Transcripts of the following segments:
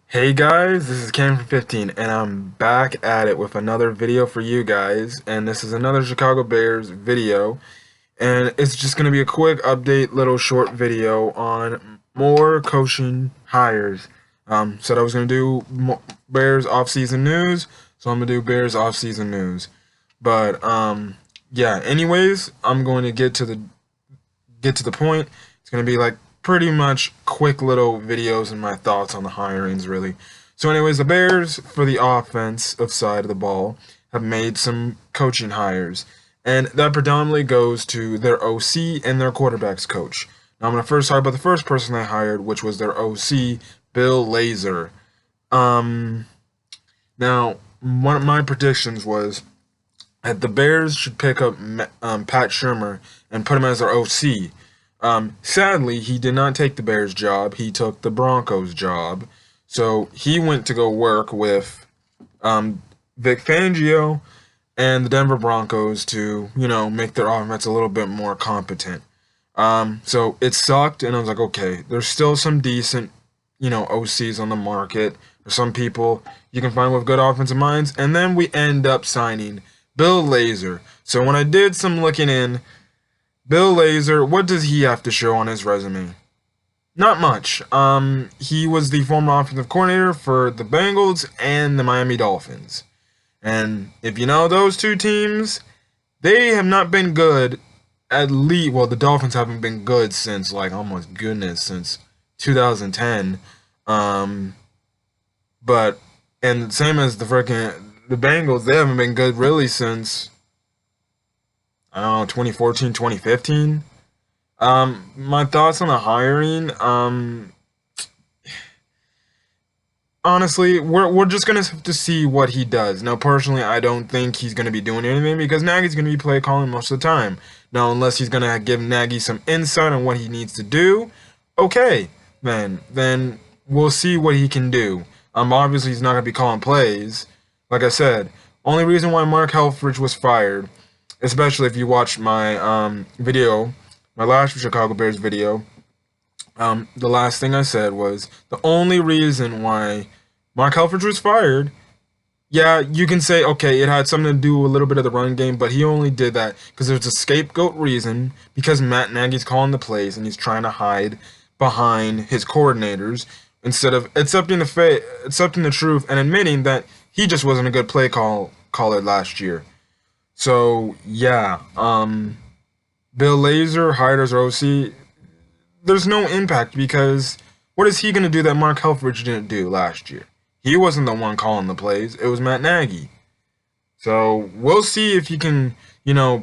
Hey guys, this is Ken from 15 and I'm back at it with another video for you guys, and this is another Chicago Bears video, and it's just going to be a quick update, little short video on more coaching hires. Said I was going to do Bears offseason news, so I'm going to do Bears offseason news. But yeah, anyways, I'm going to get to the point. It's going to be like pretty much quick little videos and my thoughts on the hirings, really. So anyways, the Bears, for the offensive side of the ball, have made some coaching hires, and that predominantly goes to their OC and their quarterbacks coach. Now I'm going to first talk about the first person they hired, which was their OC, Bill Lazor. Now, one of my predictions was that the Bears should pick up Pat Shurmur and put him as their OC. Sadly, he did not take the Bears job. He took the Broncos job. So he went to go work with Vic Fangio and the Denver Broncos to, make their offense a little bit more competent. So it sucked, and I was like, okay, there's still some decent, OCs on the market. There's some people you can find with good offensive minds. And then we end up signing Bill Lazor. So when I did some looking in, Bill Lazor, what does he have to show on his resume? Not much. He was the former offensive coordinator for the Bengals and the Miami Dolphins. And if you know those two teams, they have not been good. At least, well, the Dolphins haven't been good since, since 2010. But, and same as the Bengals, they haven't been good really since, I don't know, 2014, 2015. My thoughts on the hiring, honestly, we're just gonna have to see what he does. Now, personally, I don't think he's gonna be doing anything because Nagy's gonna be play calling most of the time. Now, unless he's gonna give Nagy some insight on what he needs to do, okay, then we'll see what he can do. Obviously, he's not gonna be calling plays. Like I said, only reason why Mark Helfrich was fired, especially if you watch my video, my last Chicago Bears video, the last thing I said was the only reason why Mark Helfrich was fired. Yeah, you can say, okay, it had something to do with a little bit of the run game, but he only did that because there's a scapegoat reason, because Matt Nagy's calling the plays and he's trying to hide behind his coordinators instead of accepting the truth and admitting that he just wasn't a good caller last year. So yeah, Bill Lazor hired as OC. There's no impact because what is he going to do that Mark Helfrich didn't do last year? He wasn't the one calling the plays. It was Matt Nagy. So we'll see if he can,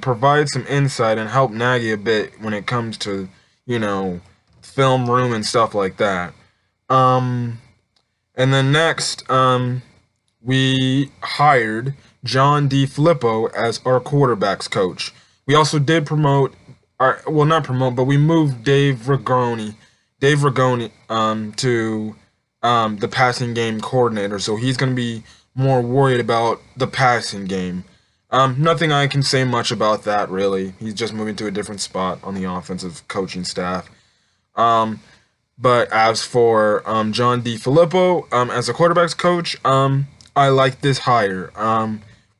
provide some insight and help Nagy a bit when it comes to, film room and stuff like that. And then next, we hired John Defilippo as our quarterbacks coach. We also did promote, not promote, but we moved Dave Ragone to the passing game coordinator. So he's going to be more worried about the passing game. Nothing I can say much about that, really. He's just moving to a different spot on the offensive coaching staff. But as for John Defilippo as a quarterbacks coach, I like this hire.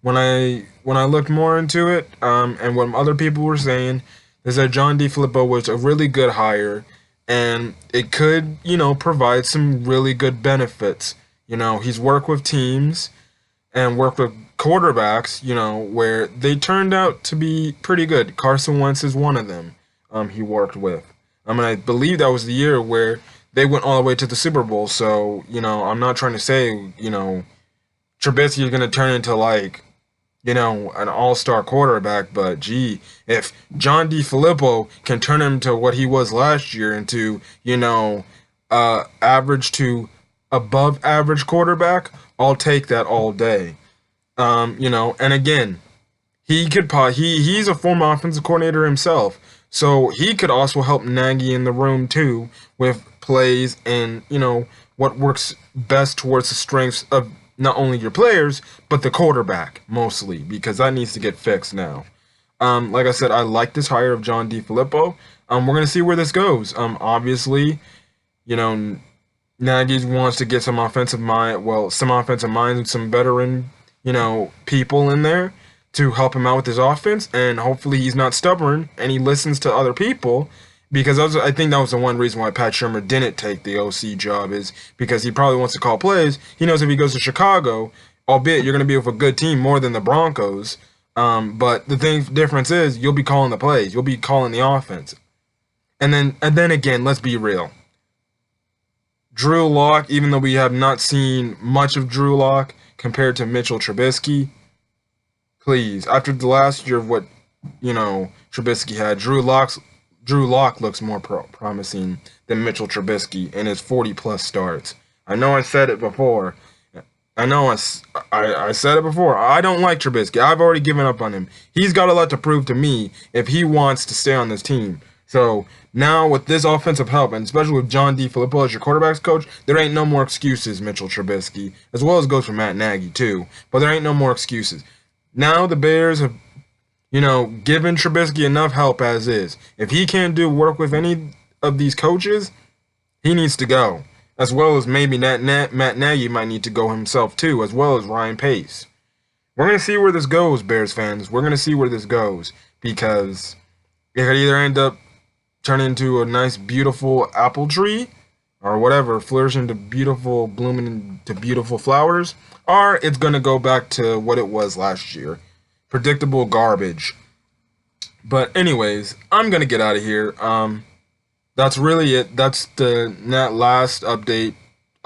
When I looked more into it, and what other people were saying, is that John Defilippo was a really good hire, and it could, provide some really good benefits. He's worked with teams and worked with quarterbacks, where they turned out to be pretty good. Carson Wentz is one of them. He worked with. I believe that was the year where they went all the way to the Super Bowl. So, I'm not trying to say, Trubisky is going to turn into an all-star quarterback, but gee, if John Defilippo can turn him to what he was last year into, average to above average quarterback, I'll take that all day. And again, he's a former offensive coordinator himself, so he could also help Nagy in the room too with plays and, what works best towards the strengths of not only your players, but the quarterback, mostly, because that needs to get fixed now. Like I said, I like this hire of John Defilippo. We're going to see where this goes. Obviously, Nagy wants to get some offensive mind, well, some offensive minds and some veteran, people in there to help him out with his offense, and hopefully he's not stubborn and he listens to other people. Because I think that was the one reason why Pat Shurmur didn't take the OC job, is because he probably wants to call plays. He knows if he goes to Chicago, albeit you're going to be with a good team more than the Broncos, but the difference is you'll be calling the plays, you'll be calling the offense, and then again, let's be real. Drew Lock, even though we have not seen much of Drew Lock compared to Mitchell Trubisky, please, after the last year of what Trubisky had, Drew Lock looks more promising than Mitchell Trubisky in his 40-plus starts. I know I said it before. I said it before. I don't like Trubisky. I've already given up on him. He's got a lot to prove to me if he wants to stay on this team. So now with this offensive help, and especially with John Defilippo as your quarterback's coach, there ain't no more excuses, Mitchell Trubisky, as well as goes for Matt Nagy too. But there ain't no more excuses. Now the Bears have, given Trubisky enough help as is. If he can't do work with any of these coaches, he needs to go. As well as maybe Matt Nagy might need to go himself too, as well as Ryan Pace. We're going to see where this goes, Bears fans. We're going to see where this goes, because it could either end up turning into a nice, beautiful apple tree, or whatever, flourish into beautiful, blooming into beautiful flowers, or it's going to go back to what it was last year. Predictable garbage. But anyways, I'm going to get out of here. That's really it. That's the last update,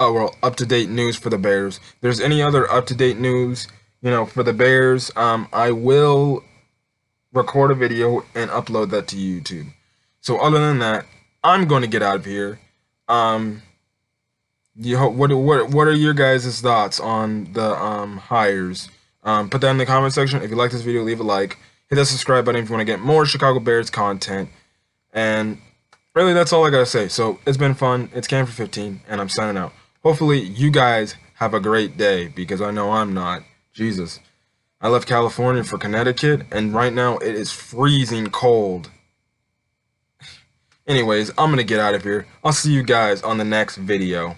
up-to-date news for the Bears. If there's any other up-to-date news, for the Bears, I will record a video and upload that to YouTube. So other than that, I'm going to get out of here. What are your guys' thoughts on the hires? Put that in the comment section. If you like this video, leave a like. Hit that subscribe button if you want to get more Chicago Bears content. And really, that's all I gotta say. So it's been fun. It's Cam for 15, and I'm signing out. Hopefully, you guys have a great day, because I know I'm not. Jesus. I left California for Connecticut, and right now it is freezing cold. Anyways, I'm gonna get out of here. I'll see you guys on the next video.